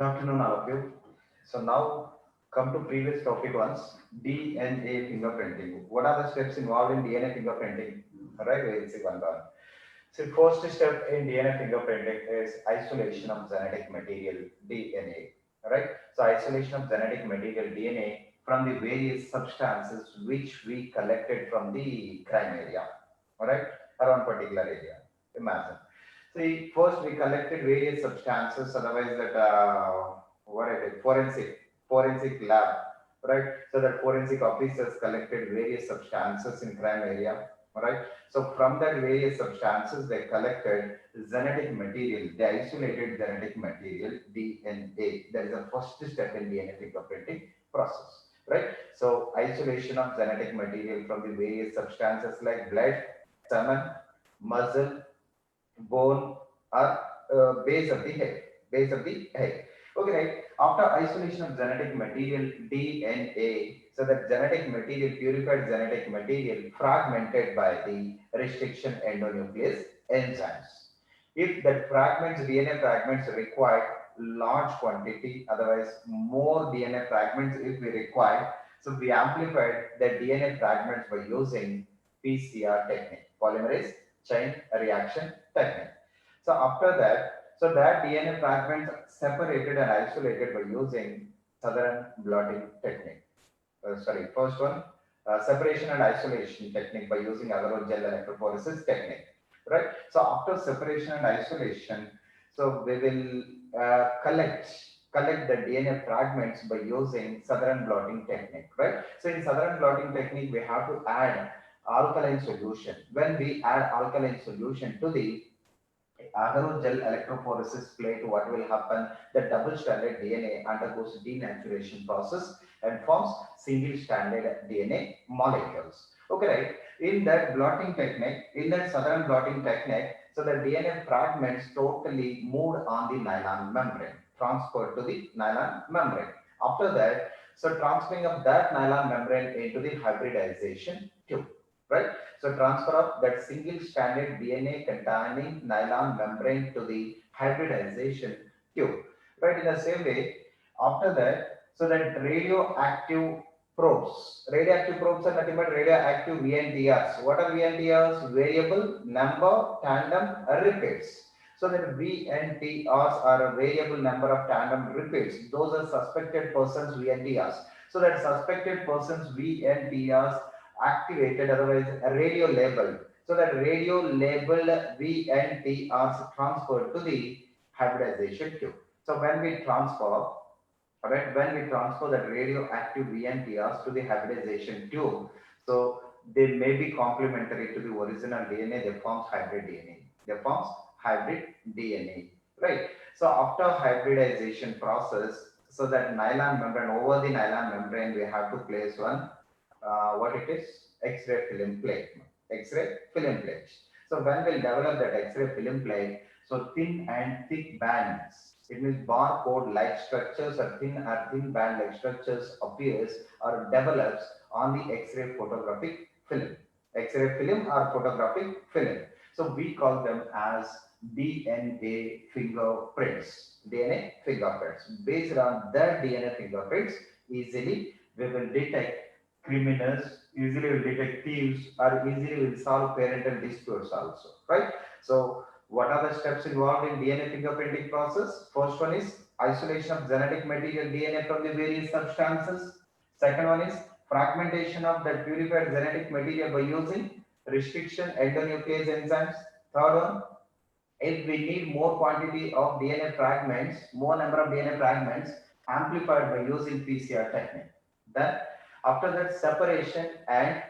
Good afternoon, all of you. So now come to previous topic once, DNA fingerprinting. What are the steps involved in DNA fingerprinting? Right, we'll see one by one. So first step in DNA fingerprinting is isolation of genetic material DNA. Right. So isolation of genetic material DNA from the various substances which we collected from the crime area. All right, around particular area. Imagine. See, first we collected various substances, otherwise that what is it? Forensic lab, right? So that forensic officers collected various substances in crime area, right? So from that various substances, they collected genetic material, they isolated genetic material, DNA. That is the first step in DNA fingerprinting process, right? So isolation of genetic material from the various substances like blood, semen, muscle, bone, or base of the head. Base of the head. Okay, right. After isolation of genetic material DNA, so that genetic material, purified genetic material, fragmented by the restriction endonuclease enzymes. If that fragments, DNA fragments required large quantity, otherwise more DNA fragments if we require, so we amplified the DNA fragments by using PCR technique, polymerase chain reaction technique. So after that, so that DNA fragments separated and isolated by using Southern blotting technique. First one, separation and isolation technique by using agarose gel electrophoresis technique. Right. So after separation and isolation, so we will collect the DNA fragments by using Southern blotting technique. Right. So in Southern blotting technique, we have to add alkaline solution. When we add alkaline solution to the agarose gel electrophoresis plate, what will happen? The double stranded DNA undergoes denaturation process and forms single stranded DNA molecules. Okay, right? In that blotting technique, in that Southern blotting technique, so the DNA fragments totally moved on the nylon membrane, transferred to the nylon membrane. After that, so transferring of that nylon membrane into the hybridization tube, right? So transfer of that single stranded DNA containing nylon membrane to the hybridization tube. Right, in the same way, after that, so that radioactive probes are nothing but radioactive VNTRs. What are VNTRs? Variable number tandem repeats. So that VNTRs are a variable number of tandem repeats. Those are suspected persons VNTRs. So that suspected persons VNTRs activated, otherwise radio labeled. So that radio labeled VNTRs transferred to the hybridization tube. So when we transfer that radioactive VNTRs to the hybridization tube, so they may be complementary to the original DNA, they forms hybrid DNA. They forms hybrid DNA, right? So after hybridization process, so that nylon membrane, over the nylon membrane, we have to place one what it is? X-ray film plate. X-ray film plate. So when we'll develop that X-ray film plate, so thin and thick bands, it means barcode-like structures or thin band-like structures appears or develops on the X-ray photographic film. X-ray film or photographic film. So we call them as DNA fingerprints. DNA fingerprints. Based on that DNA fingerprints, easily we will detect criminals, easily will detect thieves, or easily will solve parental disputes also, right? So what are the steps involved in DNA fingerprinting process? First one is isolation of genetic material DNA from the various substances. Second one is fragmentation of the purified genetic material by using restriction endonuclease enzymes. Third one, if we need more quantity of DNA fragments, more number of DNA fragments amplified by using PCR technique. Then after that, separation and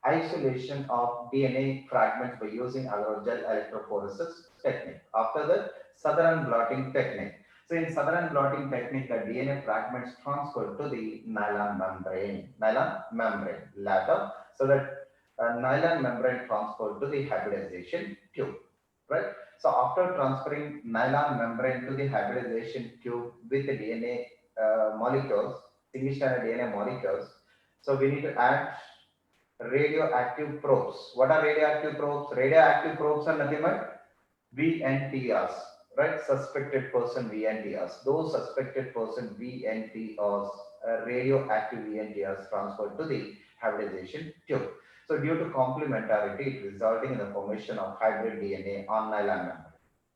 isolation of DNA fragments by using agarose electrophoresis technique. After that, Southern blotting technique. So in Southern blotting technique, the DNA fragments transferred to the nylon membrane later, so that nylon membrane transferred to the hybridization tube, right? So after transferring nylon membrane to the hybridization tube with the DNA molecules, single stranded DNA molecules, so we need to add radioactive probes. What are radioactive probes? Radioactive probes are nothing but VNTRs, right? Suspected person VNTRs. Those suspected person VNTRs, radioactive VNTRs transferred to the hybridization tube. So due to complementarity, it resulting in the formation of hybrid DNA on nylon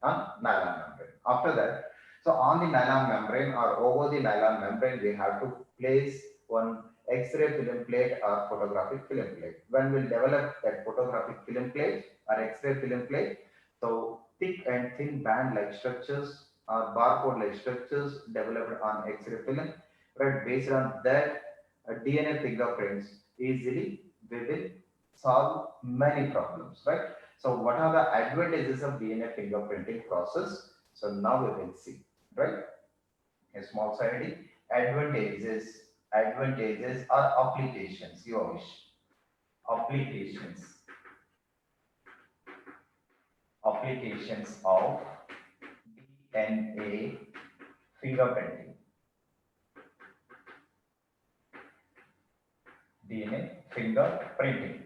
membrane. After that, so on the nylon membrane or over the nylon membrane, we have to place one X-ray film plate or photographic film plate. When we develop that photographic film plate or X-ray film plate, so thick and thin band-like structures or barcode-like structures developed on X-ray film, right? Based on that, DNA fingerprints easily we will solve many problems, right? So what are the advantages of DNA fingerprinting process? So now we will see, right? A small side advantages are applications. You wish applications applications of DNA fingerprinting. DNA fingerprinting.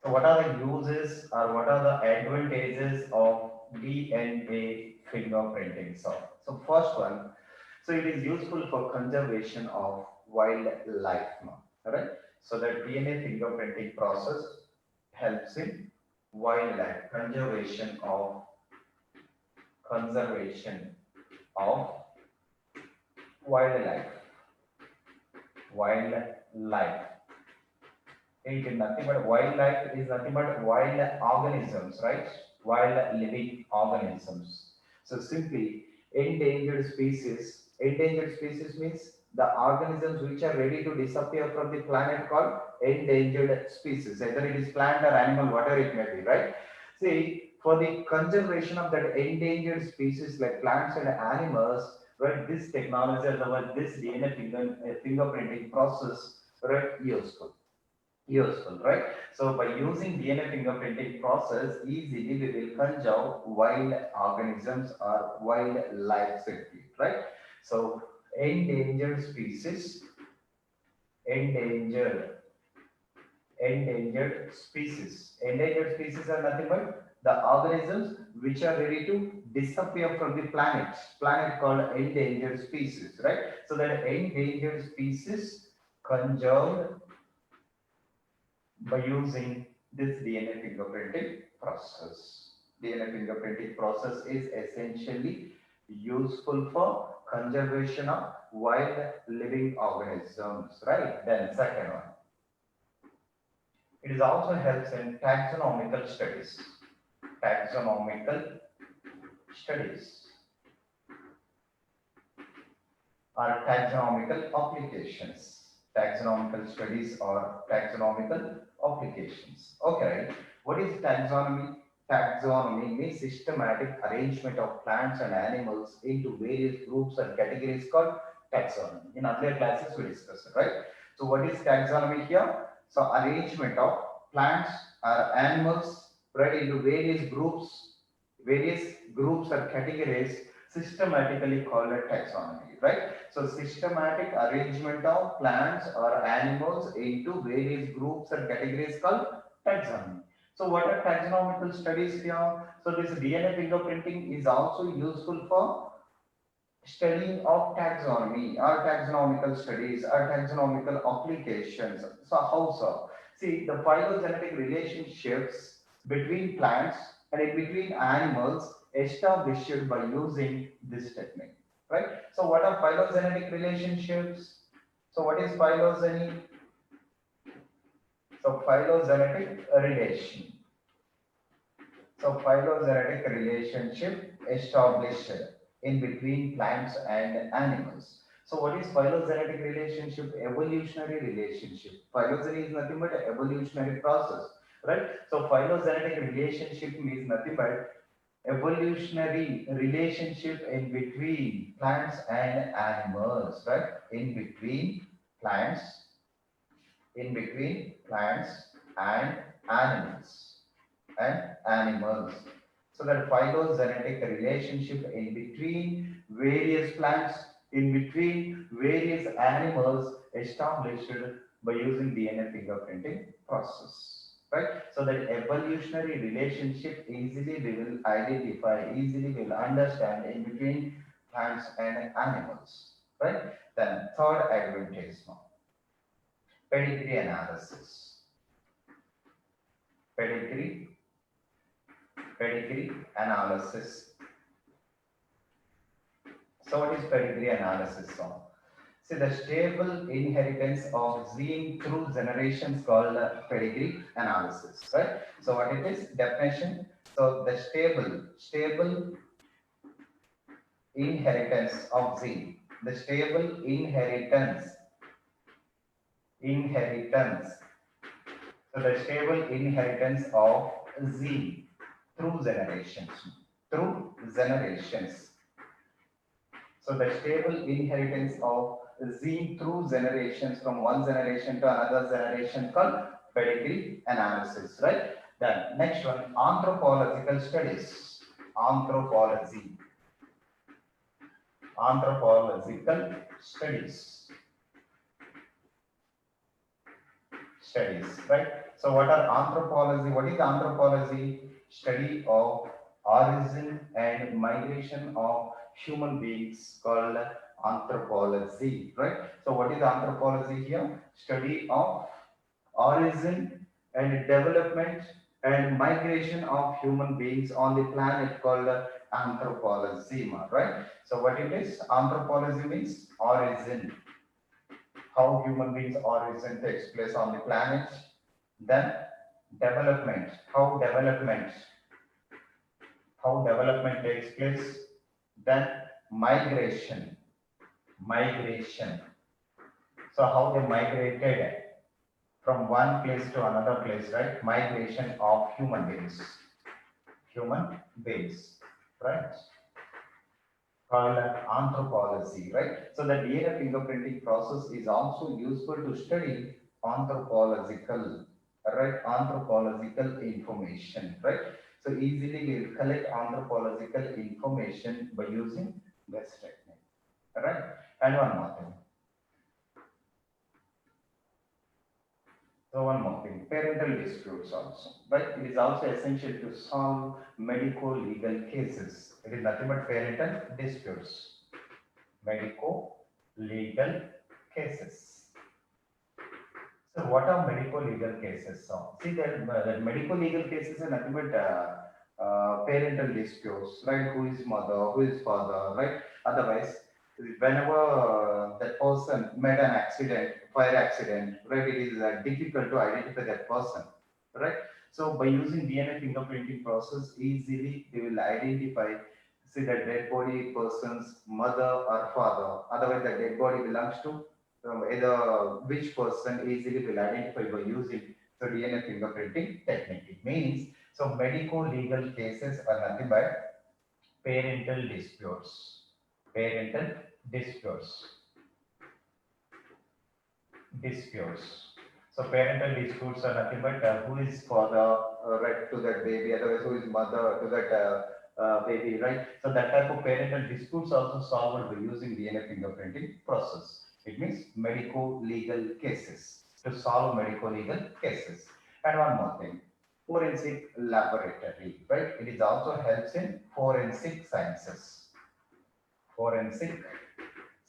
So what are the uses or what are the advantages of DNA fingerprinting? So first one, so it is useful for conservation of wildlife, right? So that DNA fingerprinting process helps in wildlife conservation of wildlife wildlife. It is nothing but wildlife is nothing but wild organisms, right? Wild living organisms. So simply endangered species. Endangered species means the organisms which are ready to disappear from the planet called endangered species. Either it is plant or animal, whatever it may be, right? See, for the conservation of that endangered species like plants and animals, right? This technology, or this DNA fingerprinting process, right, useful, right? So by using DNA fingerprinting process, easily we will conserve wild organisms or wildlife safely, right? So endangered species, endangered, endangered species are nothing but the organisms which are ready to disappear from the planet called endangered species, right? So that endangered species conserved by using this DNA fingerprinting process. DNA fingerprinting process is essentially useful for conservation of wild living organisms, right? Then second one, it is also helps in taxonomical studies. Taxonomical studies or taxonomical applications. Taxonomical studies or taxonomical applications. Okay, what is taxonomy? Taxonomy means systematic arrangement of plants and animals into various groups and categories called taxonomy. In earlier classes we discussed, right? So what is taxonomy here? So arrangement of plants or animals, right, into various groups or categories systematically called a taxonomy, right? So systematic arrangement of plants or animals into various groups and categories called taxonomy. So what are taxonomical studies here? So this DNA fingerprinting is also useful for studying of taxonomy or taxonomical studies or taxonomical applications. So how so? See, the phylogenetic relationships between plants and in between animals established by using this technique, right? So what are phylogenetic relationships? So what is phylogeny? So phylogenetic relation. So phylogenetic relationship established in between plants and animals. So what is phylogenetic relationship? Evolutionary relationship. Phylogeny is nothing but evolutionary process, right? So phylogenetic relationship means nothing but evolutionary relationship in between plants and animals, right? In between plants, in between plants and animals and animals. So that phylogenetic relationship in between various plants, in between various animals established by using DNA fingerprinting process. right? So that evolutionary relationship easily we will identify, easily we will understand in between plants and animals, right? Then third advantage now, pedigree analysis. Pedigree, pedigree analysis. So what is pedigree analysis now? See, the stable inheritance of gene through generations called pedigree analysis, right? So what it is? Definition. So the stable inheritance of gene. The stable inheritance. So the stable inheritance of gene through generations. Through generations. So the stable inheritance of gene through generations from one generation to another generation called pedigree analysis, right? Then next one, anthropological studies. Anthropology. Anthropological studies. Studies, right? So what are anthropology? What is anthropology? Study of origin and migration of human beings called anthropology, right? So what is anthropology here? Study of origin and development and migration of human beings on the planet called anthropology, right? So what it is? Anthropology means origin, how human beings origin takes place on the planet. Then development, how development takes place. Then migration, so how they migrated from one place to another place, right? Migration of human beings, right? Called anthropology, right? So the DNA fingerprinting process is also useful to study anthropological, right? Anthropological information, right? So easily we will collect anthropological information by using this technique, right? And one more thing. So one more thing, parental disputes also, right? It is also essential to solve medico-legal cases. It is nothing but parental disputes. Medico-legal cases. So what are medico-legal cases? So see that the medico-legal cases are nothing but parental disputes, right? Who is mother, who is father, right? Otherwise, whenever that person made an accident, fire accident, right? It is difficult to identify that person, right? So by using DNA fingerprinting process, easily we will identify, see the dead body person's mother or father. Otherwise, the dead body belongs to either which person easily will identify by using the DNA fingerprinting technique. It means so medico-legal cases are nothing but parental disputes. Parental disputes. So parental disputes are nothing but who is father right to that baby, otherwise who is mother to that baby, right? So that type of parental disputes also solved by using DNA fingerprinting process. It means medico-legal cases, to solve medico-legal cases. And one more thing, forensic laboratory, right? It is also helps in forensic sciences. Forensic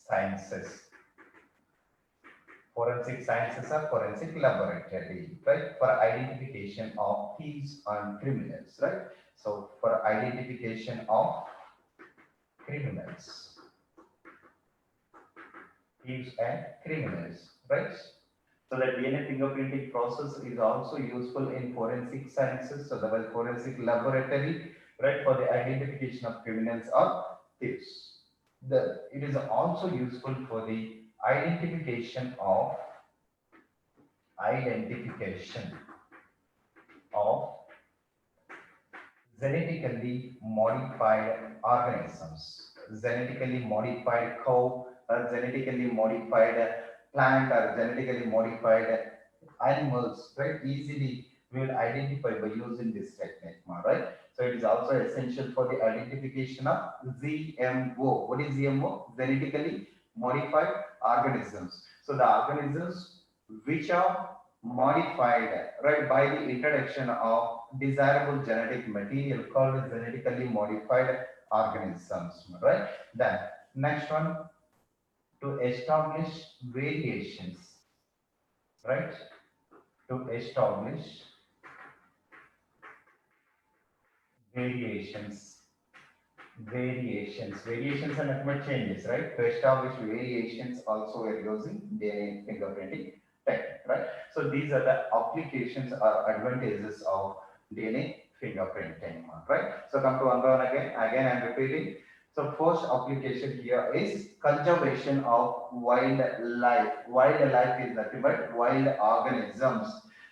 sciences. Forensic sciences are forensic laboratory, right? For identification of thieves and criminals, right? So for identification of criminals, thieves and criminals, right? So the DNA fingerprinting process is also useful in forensic sciences, so the forensic laboratory, right, for the identification of criminals or thieves. It is also useful for the identification of genetically modified organisms, genetically modified cow, or genetically modified plant, or genetically modified animals, right? Easily we will identify by using this technique, right? So it is also essential for the identification of GMO. What is GMO? Genetically modified organisms. So the organisms which are modified, right, by the introduction of desirable genetic material called genetically modified organisms, right? Then next one, to establish variations, right? To establish variations, variations are nothing but changes, right? To establish variations, also we're using DNA fingerprinting technique, right? So these are the applications or advantages of DNA fingerprinting, right? So come to one by one again. Again, I'm repeating. So first application here is conservation of wildlife. Wildlife is nothing but wild organisms.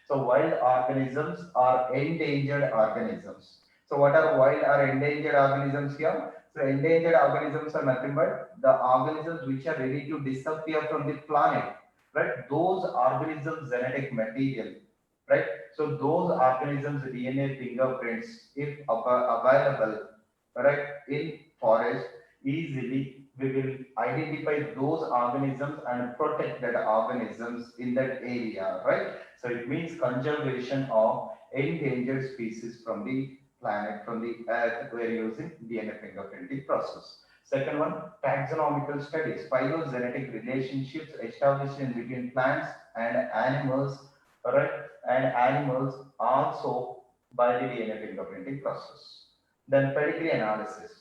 So wild organisms are endangered organisms. So what are wild or endangered organisms here? So endangered organisms are nothing but the organisms which are ready to disappear from the planet, right? Those organisms genetic material, right? So those organisms DNA fingerprints, if available, right, in forest, easily we will identify those organisms and protect that organisms in that area, right? So it means conservation of endangered species from the planet, from the earth. We are using DNA fingerprinting process. Second one, taxonomical studies, phylogenetic relationships established in between plants and animals, right? And animals also by the DNA fingerprinting process. Then pedigree analysis.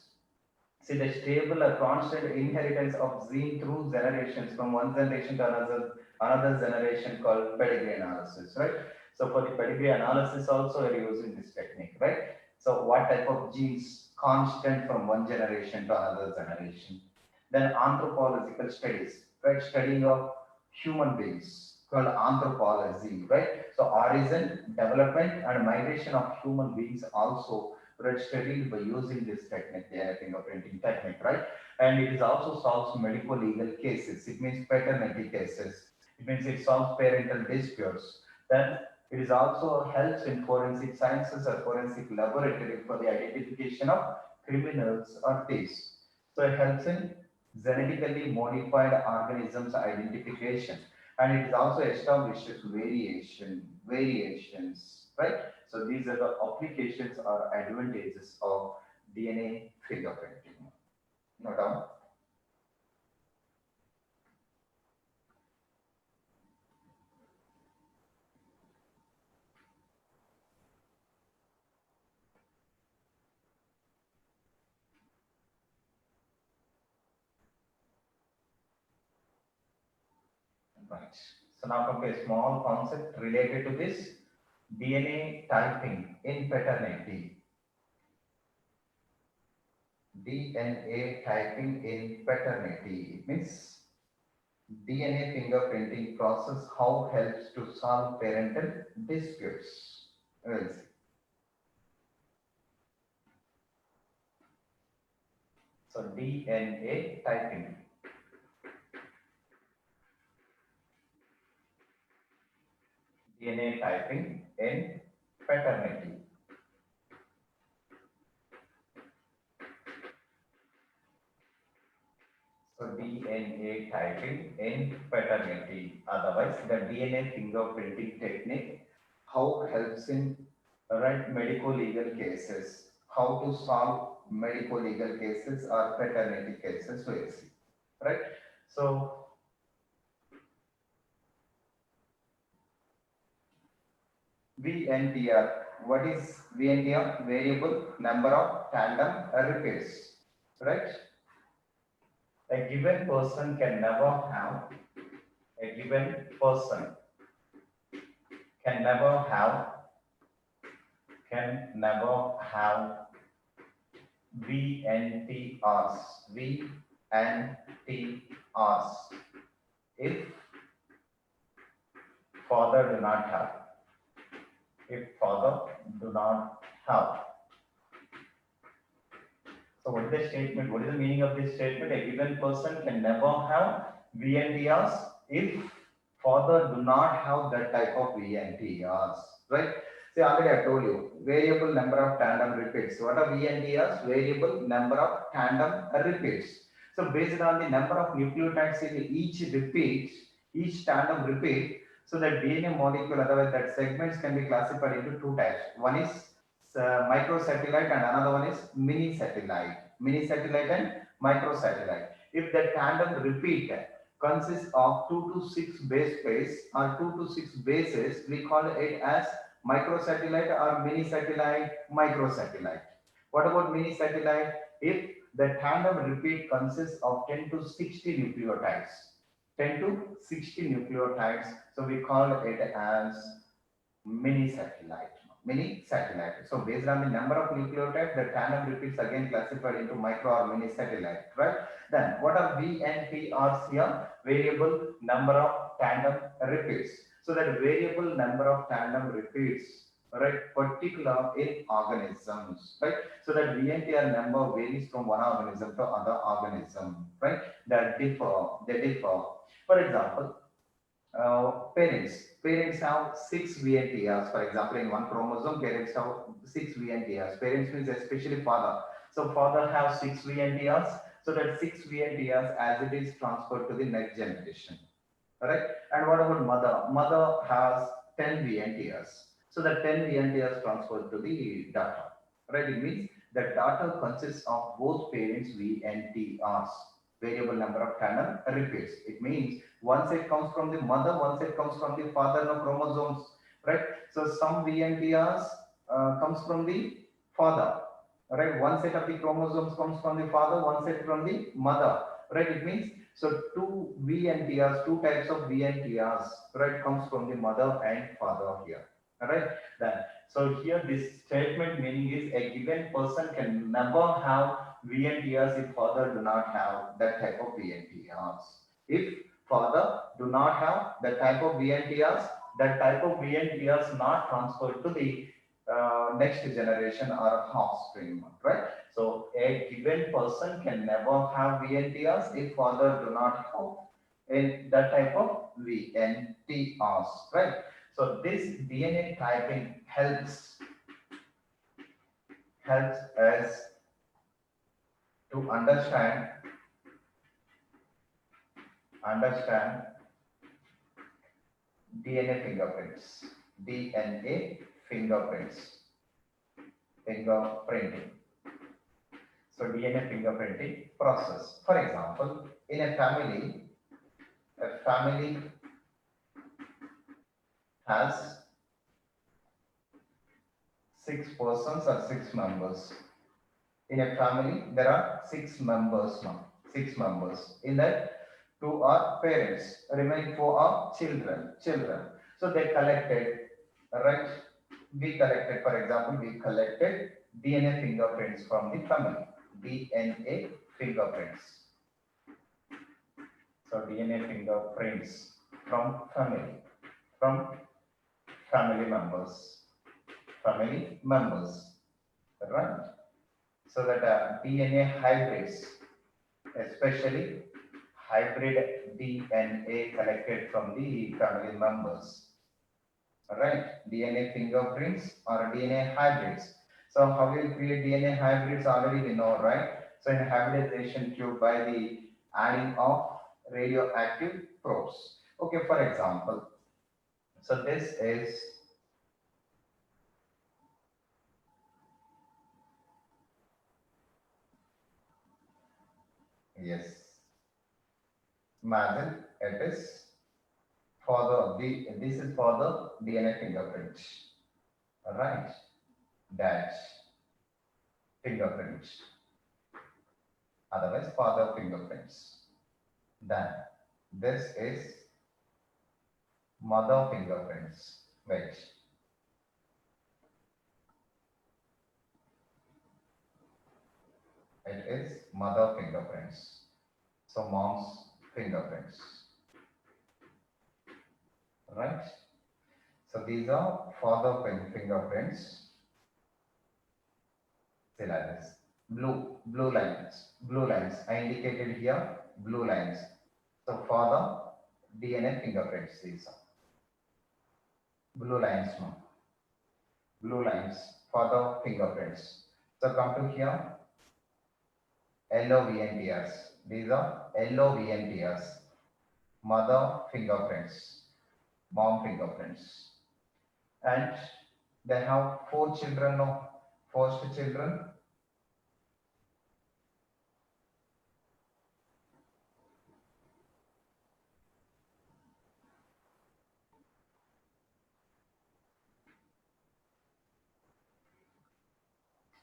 See the stable or constant inheritance of gene through generations from one generation to another generation called pedigree analysis, right? So for the pedigree analysis also we're using this technique, right? So what type of genes constant from one generation to another generation. Then anthropological studies, right? Studying of human beings called anthropology, right? So origin, development and migration of human beings also were studied by using this technique, the fingerprinting technique, right? And it is also solves medical legal cases. It means paternity cases. It means it solves parental disputes. Then it is also helps in forensic sciences or forensic laboratory for the identification of criminals or thieves. So it helps in genetically modified organisms identification, and it is also establishes variations, right? So these are the applications or advantages of DNA fingerprinting. Note down. Right. So now come to a small concept related to this DNA typing in paternity. DNA typing in paternity. It means DNA fingerprinting process, how helps to solve parental disputes. We'll see. So DNA typing. DNA typing in paternity. So DNA typing in paternity. Otherwise, the DNA fingerprinting technique, how helps in, right, medical legal cases, how to solve medical legal cases or paternity cases, we'll see, right? So VNTR. What is VNTR? Variable number of tandem repeats, right? A given person can never have, a given person can never have, can never have VNTRs, VNTRs if father do not have, if father do not have. So what is the statement? What is the meaning of this statement? A given person can never have VNTRs if father do not have that type of VNTRs, right? See, already I told you, variable number of tandem repeats. What are VNTRs? Variable number of tandem repeats. So based on the number of nucleotides in each repeat, each tandem repeat, So that DNA molecule, otherwise that segments can be classified into two types. One is microsatellite and another one is mini satellite. Mini satellite and microsatellite. If the tandem repeat consists of 2 to 6 base pairs or 2 to 6 bases, we call it as microsatellite or mini satellite, microsatellite. What about mini satellite? If the tandem repeat consists of 10 to 60 nucleotides, 10 to 60 nucleotides, so we call it as mini satellite. Mini satellite. So based on the number of nucleotides, the tandem repeats again classified into micro or mini satellite, right? Then what are V and P are here? Variable number of tandem repeats. So that variable number of tandem repeats, right, particular in organisms, right? So that V and T are number varies from one organism to other organism, right? They differ. For example, parents have six VNTRs. For example, in one chromosome, parents have six VNTRs. Parents means especially father. So father have six VNTRs. So that six VNTRs as it is transferred to the next generation. Right? And what about mother? Mother has 10 VNTRs. So the 10 VNTRs transferred to the daughter. Right? It means the daughter consists of both parents VNTRs. Variable number of tandem repeats. It means one set comes from the mother, one set comes from the father, no chromosomes, right? So some VNTRs comes from the father, right? One set of the chromosomes comes from the father, one set from the mother, right? It means so two VNTRs, two types of VNTRs, right, comes from the mother and father here, right? Then so here this statement meaning is a given person can never have VNTRs if father do not have that type of VNTRs. If father do not have the type of VNTRs, that type of VNTRs not transferred to the next generation or offspring, right? So a given person can never have VNTRs if father do not have in that type of VNTRs, right? So this DNA typing helps us to understand DNA fingerprints, DNA fingerprints, fingerprinting. So DNA fingerprinting process. For example, in a family has six persons or six members. In a family, there are six members now. Six members. In that, two are parents, remaining four are children. So they collected, right? We collected, for example, we collected DNA fingerprints from the family. DNA fingerprints. So DNA fingerprints from family members, right? So that DNA hybrids, especially hybrid DNA collected from the family members, right? DNA fingerprints or DNA hybrids. So how we create DNA hybrids already we know, right? So in hybridization tube by the adding of radioactive probes. Okay, for example, so this is yes, imagine it is for this is for the DNA fingerprint, right? Dash fingerprint, otherwise father fingerprints. Then this is mother fingerprints. Wait, it is mother fingerprints. So mom's fingerprints, right? So these are father fingerprints. Say like this. Blue lines. I indicated here blue lines. So father DNA fingerprints. These are blue lines. No. Blue lines. Father fingerprints. So come to here. Yellow VNTRs. These are yellow VNTRs. Mother fingerprints. mom fingerprints. And they have four children, no, first children,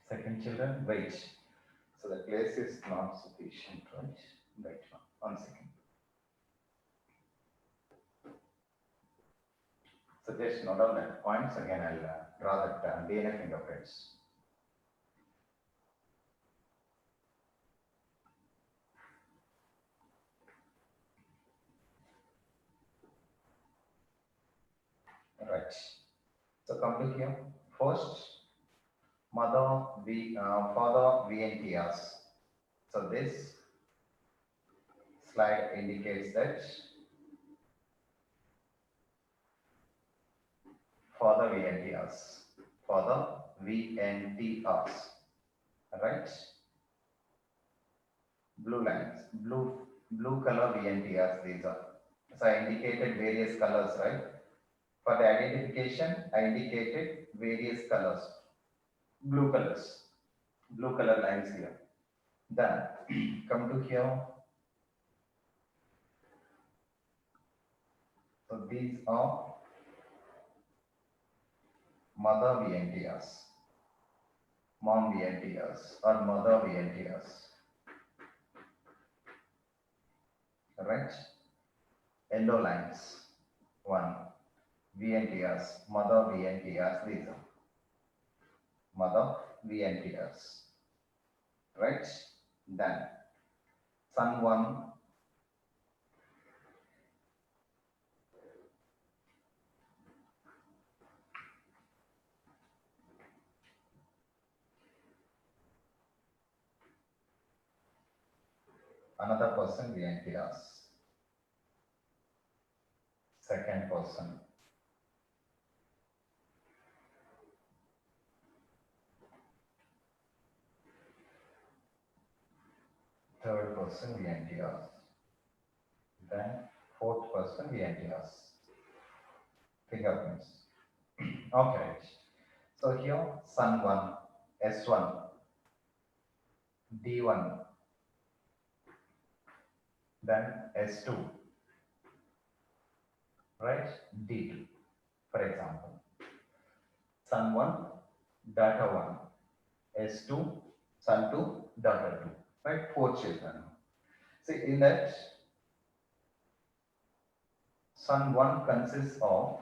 second children, wait. So the place is not sufficient, right? Wait, 1 second. So just note down that points again. I'll draw that DNA fingerprints. Right. So come to here. First, father VNTRs. So this slide indicates that father VNTRs. Father VNTRs. Right. Blue lines. Blue color VNTRs. These are. So I indicated various colors, right? For the identification, I indicated various colors. Blue colors. Blue color lines here. Then come to here. So these are mother VNTRs, mom VNTRs, or mother VNTRs. Right? Yellow lines. One. VNTRs, mother VNTRs. These are mother VNTRs. Right? Then son one. Another person VNTRs. Second person. Third person VNTRs. Then fourth person VNTRs. Fingerprints. Okay. So here Sun 1, S1, D1, then S2, right? D2, for example. Sun 1, data 1, S2, Sun 2, data 2, right? Four children. See, in that, Sun 1 consists of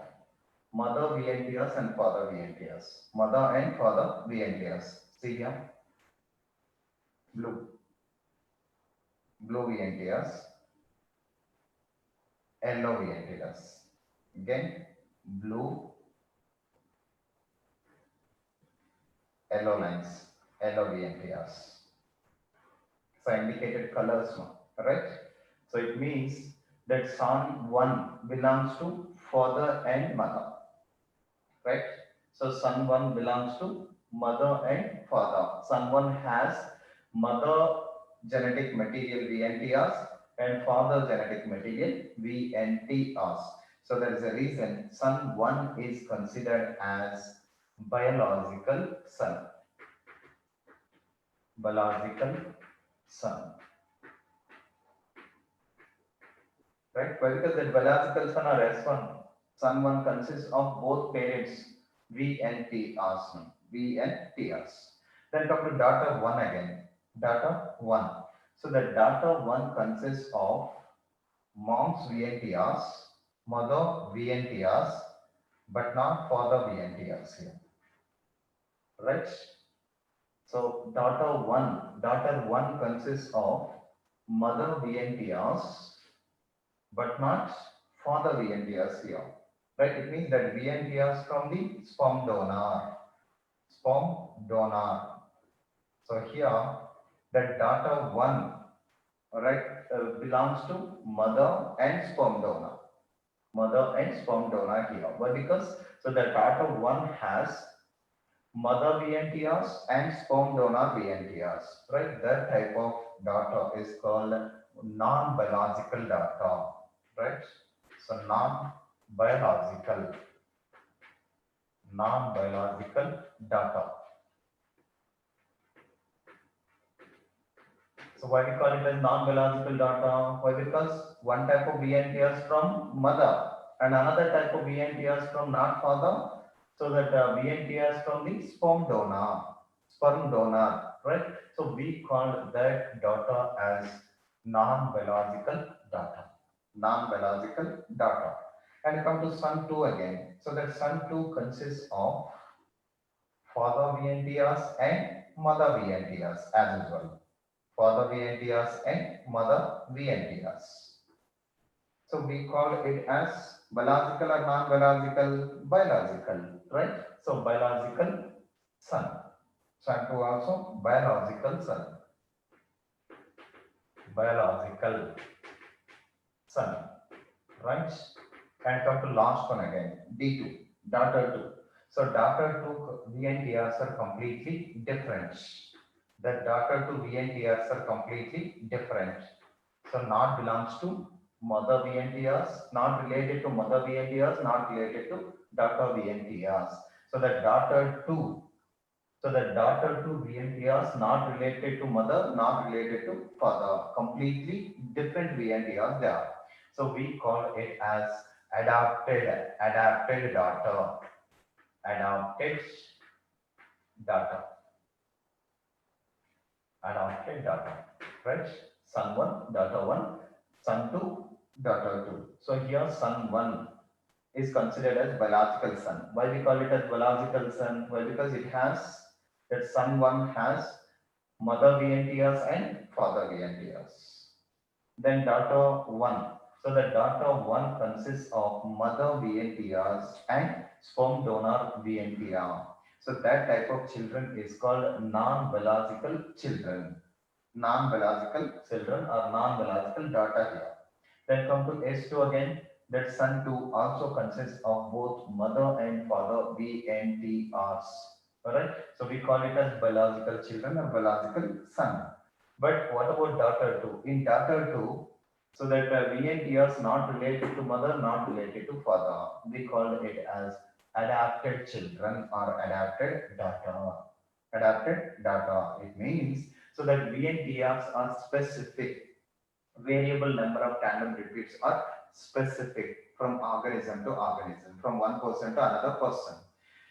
mother VNTRs and father VNTRs. Mother and father VNTRs. See here, blue, blue VNTRs, yellow VNTRs. Again, blue, yellow lines, yellow VNTRs. So I indicated colors now, right? So it means that son 1 belongs to father and mother, right? So son 1 belongs to mother and father. Son 1 has mother genetic material VNTRs and father genetic material VNTRs. So there is a reason son 1 is considered as biological son. Biological son. Right? Why? Because that biological son or S1, son 1 consists of both parents V and T Rs. V and T Rs. Then come to data 1 again. Data 1. So the data 1 consists of mom's V and T Rs, mother V and T Rs, but not father V and T Rs here. Right? So data 1 consists of mother V and T Rs, but not father VNTRs here. Right? It means that VNTRs from the sperm donor. Sperm donor. So here, the data 1, right, belongs to mother and sperm donor. Mother and sperm donor here. Why? Because so the data 1 has mother VNTRs and sperm donor VNTRs. Right? That type of data is called non-biological data. Right? So non biological, non-biological data. So why we call it as non-biological data? Why? Because one type of VNTRs from mother and another type of VNTRs from not father. So that VNTRs from the sperm donor, right? So we call that data as non-biological data, non-biological data. And come to Sun 2 again. So that Sun 2 consists of father VNTRs and mother VNTRs as usual. Father VNTRs and mother VNTRs. So we call it as biological or non-biological, biological, right? So biological son. Son 2 also biological son, biological son, right? And come to last one again, D2, daughter 2. So daughter 2 VNTRs are completely different. The daughter 2 VNTRs are completely different. So not belongs to mother VNTRs, not related to mother VNTRs, not related to daughter VNTRs. So the daughter 2, so the daughter 2 VNTRs not related to mother, not related to father, completely different VNTRs they are. So we call it as adapted daughter, adopted daughter, adopted daughter, right? Son 1, daughter 1, son 2, daughter 2. So here son 1 is considered as biological son. Why we call it as biological son? Well, because it has that son 1 has mother VNTRs and father VNTRs. Then daughter 1. So the daughter 1 consists of mother VNTRs and sperm donor VNTR. So that type of children is called non-biological children. Non-biological children or non-biological data here. Then come to S2 again. That son 2 also consists of both mother and father VNTRs. Alright. So we call it as biological children or biological son. But what about daughter 2? In daughter 2, so that VNTRs not related to mother, not related to father. We call it as adapted children or adapted data. Adapted data. It means so that VNTRs are specific. Variable number of tandem repeats are specific from organism to organism, from one person to another person.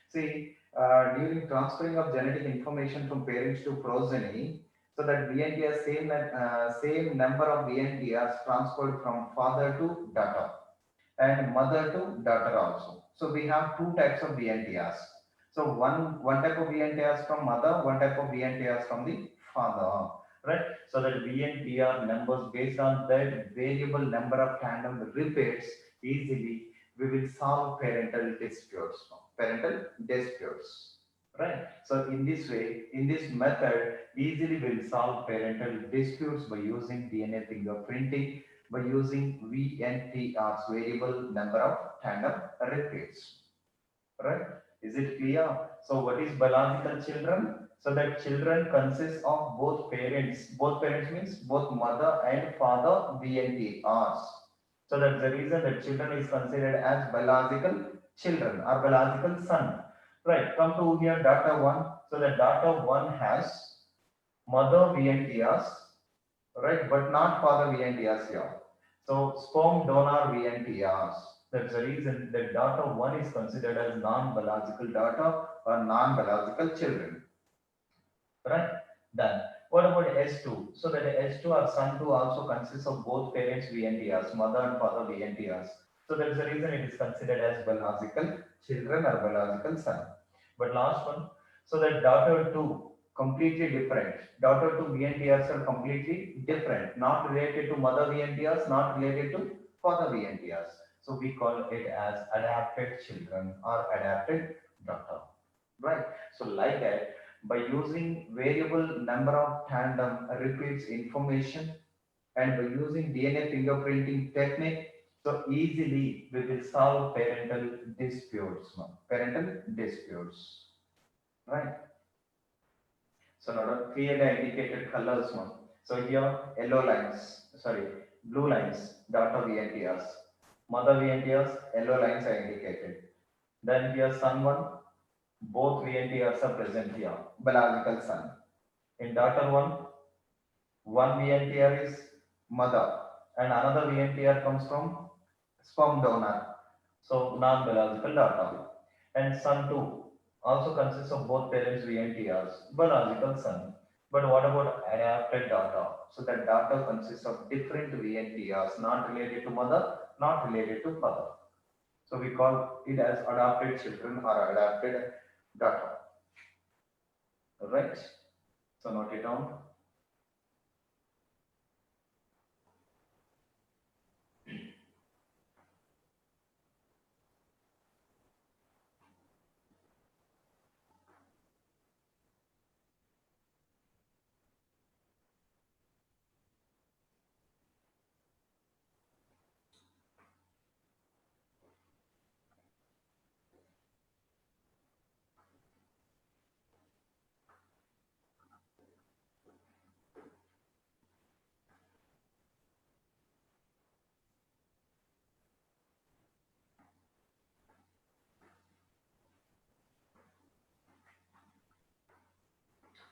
See, during transferring of genetic information from parents to progeny, so that VNTR same number of VNTRs transferred from father to daughter and mother to daughter also. So we have two types of VNTRs. So one type of VNTRs from mother, one type of VNTRs from the father, right? So that VNTR numbers based on that variable number of tandem repeats easily, we will solve parental disputes. Parental disputes, right? So in this way, in this method, easily we'll solve parental disputes by using DNA fingerprinting by using VNTRs, variable number of tandem repeats, right? Is it clear? So what is biological children? So that children consist of both parents means both mother and father VNTRs. So that's the reason that children is considered as biological children or biological son. Right, come to here data 1. So the data 1 has mother VNTRs, right, but not father VNTRs here. So sperm donor VNTRs. That's the reason that data 1 is considered as non-biological data or non-biological children. Right? Done. What about S2? So that S2 or son 2 also consists of both parents VNTRs, mother and father VNTRs. So that's the reason it is considered as biological children or biological son. But last one, so that daughter 2 completely different. Daughter 2 VNTRs are completely different, not related to mother VNTRs, not related to father VNTRs. So we call it as adapted children or adapted daughter. Right? So like that, by using variable number of tandem repeats information and by using DNA fingerprinting technique, so easily we will solve parental disputes. Parental disputes, right? So now clearly indicated colors. So here yellow lines, sorry, blue lines, daughter VNTRs, Mother VNTRs, yellow lines are indicated. Then here son 1, both VNTRs are present here, biological son. In daughter 1, one VNTR is mother and another VNTR comes from sperm donor, so non-biological daughter. And son 2 also consists of both parents VNTRs, biological son. But what about adapted daughter? So that daughter consists of different VNTRs, not related to mother, not related to father. So we call it as adopted children or adapted daughter. Right? So note it down.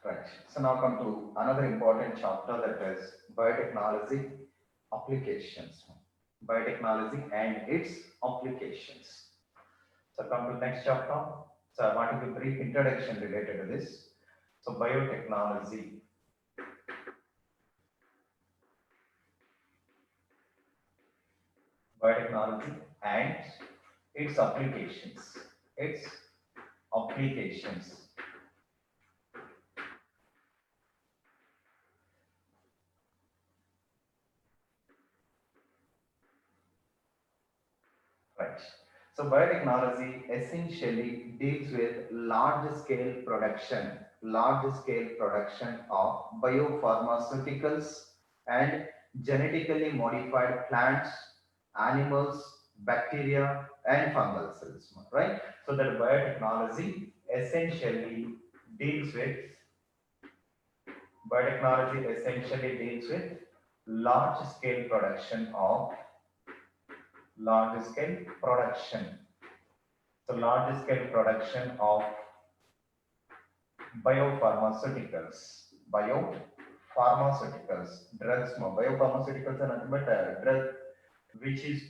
Right. So now come to another important chapter, that is biotechnology applications. Biotechnology and its applications. So come to next chapter. So I want to give a brief introduction related to this. So biotechnology. Biotechnology and its applications. Its applications. Right. So biotechnology essentially deals with large scale production of biopharmaceuticals and genetically modified plants, animals, bacteria, and fungal cells. Right. So that biotechnology essentially deals with large scale production of large scale production. So large scale production of biopharmaceuticals, drugs. Biopharmaceuticals are nothing but drug which is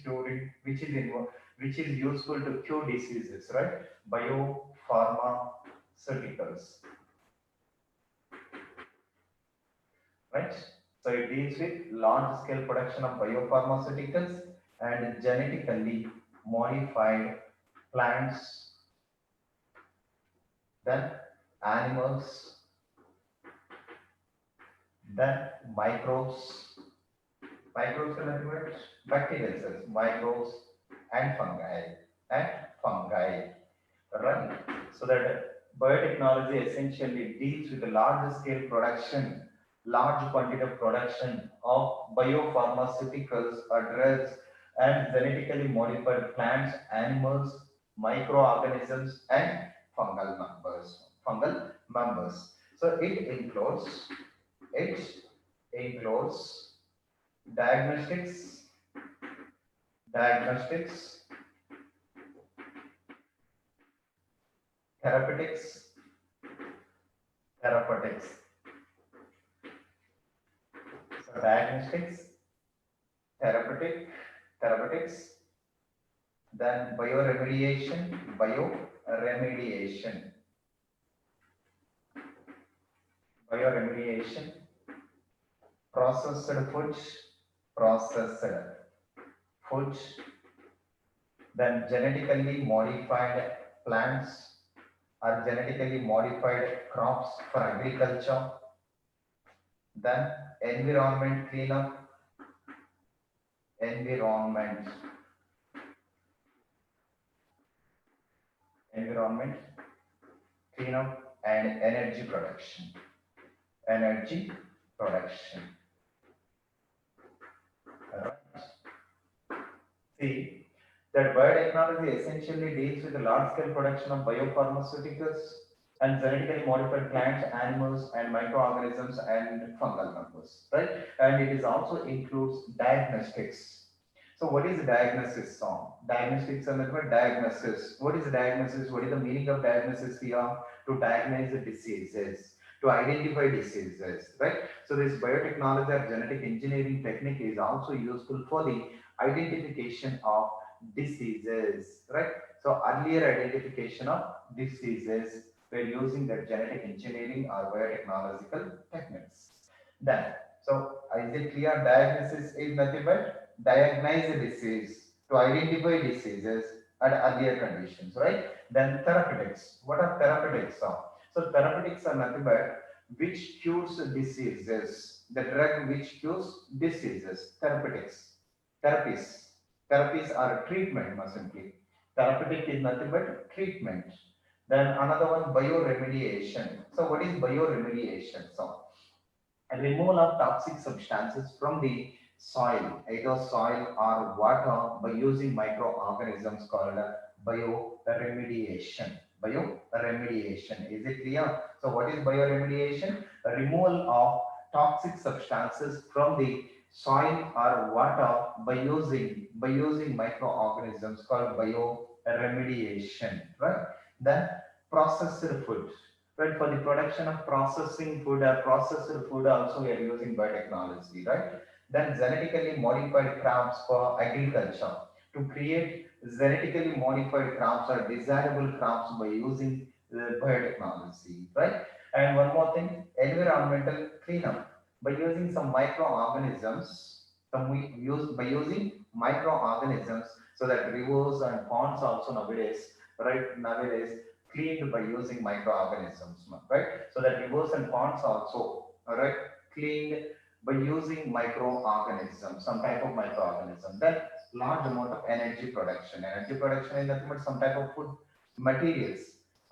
which is useful to cure diseases, right? Biopharmaceuticals, right? So it deals with large scale production of biopharmaceuticals and genetically modified plants, then animals, then microbes are nothing but bacterial cells, microbes and fungi, right? So that biotechnology essentially deals with the large scale production, large quantity of production of biopharmaceuticals or drugs and genetically modified plants, animals, microorganisms, and fungal members. So it includes diagnostics, diagnostics, therapeutics, therapeutics. So diagnostics, therapeutics, then bioremediation, processed foods, then genetically modified plants or genetically modified crops for agriculture, then environment cleanup, environment environment cleanup, and energy production. Alright. See that biotechnology essentially deals with the large scale production of biopharmaceuticals and genetically modified plants, animals, and microorganisms and fungal members, right? And it is also includes diagnostics. So what is diagnosis song? Diagnostics and diagnosis. What is diagnosis? What is the meaning of diagnosis here? To diagnose the diseases, to identify diseases, right? So this biotechnology or genetic engineering technique is also useful for the identification of diseases, right? So earlier identification of diseases were using the genetic engineering or biotechnological techniques. Then, so is it clear? Diagnosis is nothing but diagnose the disease, to identify diseases at earlier conditions, right? Then therapeutics. What are therapeutics? So therapeutics are nothing but which cures diseases, the drug which cures diseases. Therapeutics, therapies. Therapies are treatment, more simply. Therapeutic is nothing but treatment. Then another one, bioremediation. So what is bioremediation? So removal of toxic substances from the soil, either soil or water, by using microorganisms called bioremediation. Bioremediation. Is it clear? So what is bioremediation? A removal of toxic substances from the soil or water by using microorganisms called bioremediation. Right? Then processed food. Right, for the production of processing food or processed food also we are using biotechnology, right? Then genetically modified crops for agriculture, to create genetically modified crops or desirable crops by using biotechnology, right? And one more thing, environmental cleanup by using some microorganisms. Some we use by using microorganisms, so that rivers and ponds also nowadays, right? Nowadays cleaned by using microorganisms, right? So that rivers and ponds also, all right, cleaned by using microorganisms, some type of microorganism. Then large amount of energy production. Energy production is nothing but some type of food materials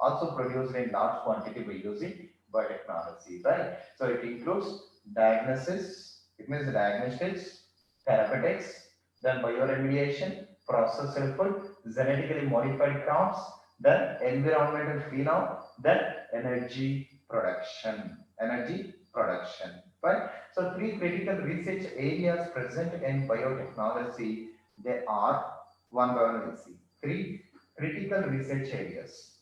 also produced in large quantity by using biotechnology, right? So it includes diagnosis, it means diagnostics, therapeutics, then bioremediation, processed food, genetically modified crops, then environmental cleanup, then energy production, right? So three critical research areas present in biotechnology, they are one by one. We see three critical research areas.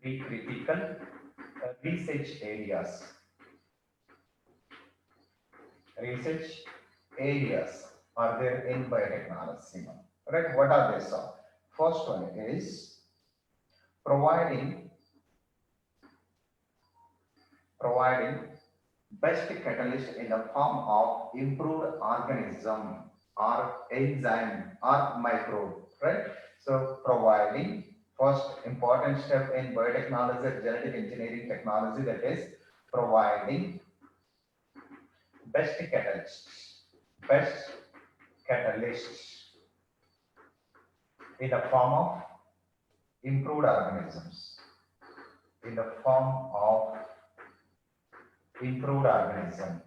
Three critical research areas. Research areas are there in biotechnology. Right? What are they? So first one is providing best catalyst in the form of improved organism or enzyme or microbe, right? So providing first important step in biotechnology, genetic engineering technology, that is providing best catalysts in the form of improved organisms, in the form of improved organism.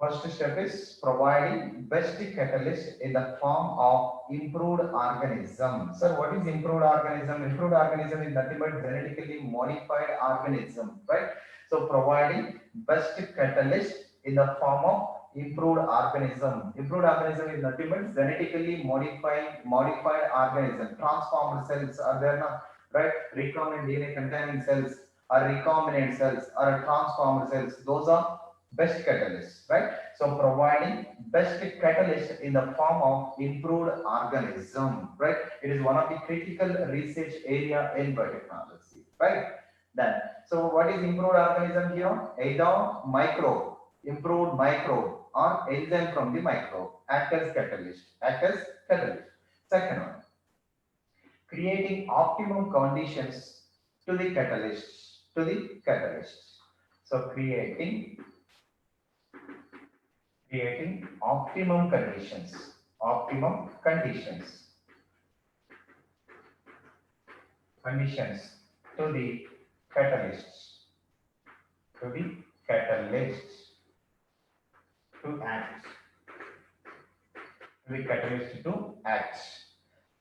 First step is providing best catalyst in the form of improved organism. Sir, what is improved organism? Improved organism is nothing but genetically modified organism, right? So providing best catalyst in the form of improved organism. Improved organism is nothing but genetically modified organism. Transformed cells are there now, right? Recombinant DNA containing cells or recombinant cells or transformed cells. Those are best catalyst, right? So providing best catalyst in the form of improved organism, right? It is one of the critical research area in biotechnology, right? Then, so what is improved organism here? Either improved microbe, or enzyme from the microbe, act as catalyst, Second one, creating optimum conditions to the catalyst. So creating optimum conditions to the catalysts to act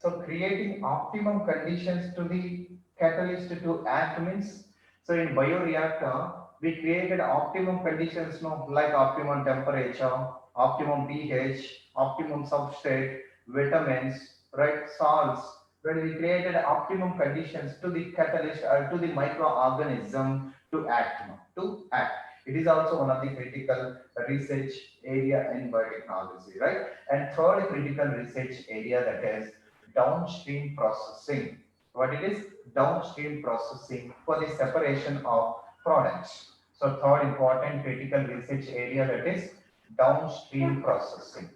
So creating optimum conditions to the catalyst to act means, so in bioreactor we created optimum conditions, no, like optimum temperature, optimum pH, optimum substrate, vitamins, right, salts. Right, we created optimum conditions to the catalyst or to the microorganism to act, no, to act. It is also one of the critical research area in biotechnology, right? And third critical research area, that is downstream processing. What it is? Downstream processing for the separation of products. So third important critical research area, that is downstream processing.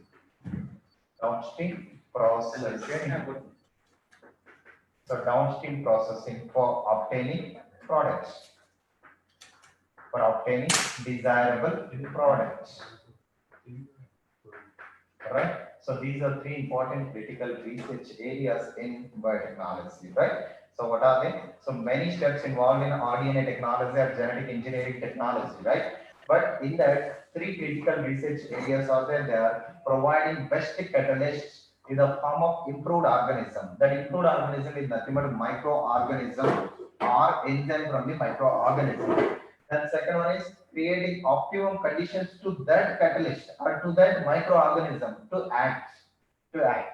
Downstream processing. So downstream processing for obtaining products, for obtaining desirable products. Right? So these are three important critical research areas in biotechnology, right? So what are they? So many steps involved in RNA technology or genetic engineering technology, right? But in that, three critical research areas are there. They are providing best catalysts in the form of improved organism. That improved organism is nothing but microorganism or enzyme from the microorganism. And second one is creating optimum conditions to that catalyst or to that microorganism to act, right?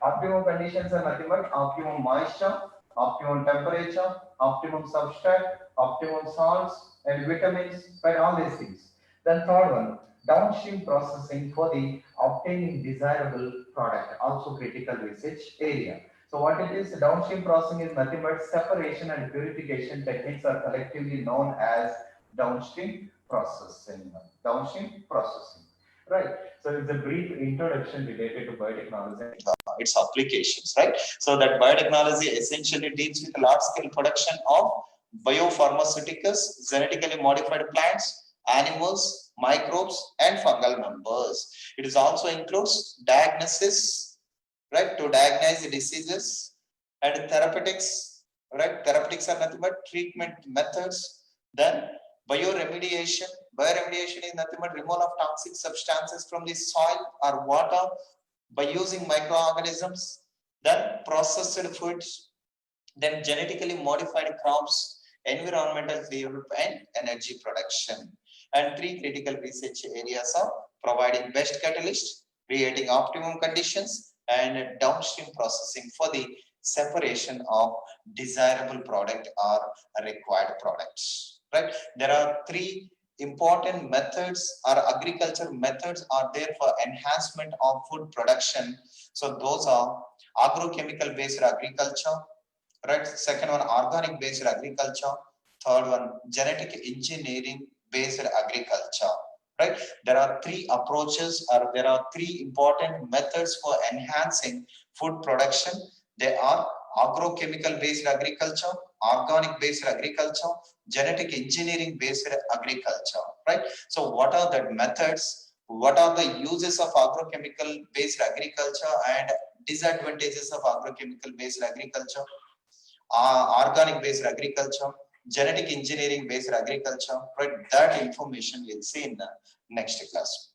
Optimum conditions are nothing but optimum moisture, optimum temperature, optimum substrate, optimum salts and vitamins, right? All these things. Then third one, downstream processing for the obtaining desirable product, also critical research area. So what it is, downstream processing is nothing but separation and purification techniques are collectively known as downstream processing. Downstream processing, right? So it's a brief introduction related to biotechnology. Its applications, right? So that biotechnology essentially deals with large-scale production of biopharmaceuticals, genetically modified plants, animals, microbes, and fungal members. It is also includes diagnosis, right, to diagnose the diseases, and therapeutics, right? Therapeutics are nothing but treatment methods. Then bioremediation. Bioremediation is nothing but removal of toxic substances from the soil or water by using microorganisms. Then processed foods. Then genetically modified crops, environmental cleanup, and energy production. And three critical research areas are providing best catalyst, creating optimum conditions, and downstream processing for the separation of desirable product or required products. Right? There are three important methods or agriculture methods are there for enhancement of food production. So those are agrochemical based agriculture, right? Second one, organic based agriculture. Third one, genetic engineering based agriculture, right? There are three approaches or there are three important methods for enhancing food production. They are agrochemical based agriculture, organic based agriculture, genetic engineering based agriculture, right? So what are the methods? What are the uses of agrochemical based agriculture and disadvantages of agrochemical based agriculture? Organic based agriculture, genetic engineering based agriculture, right? That information we'll see in the next class.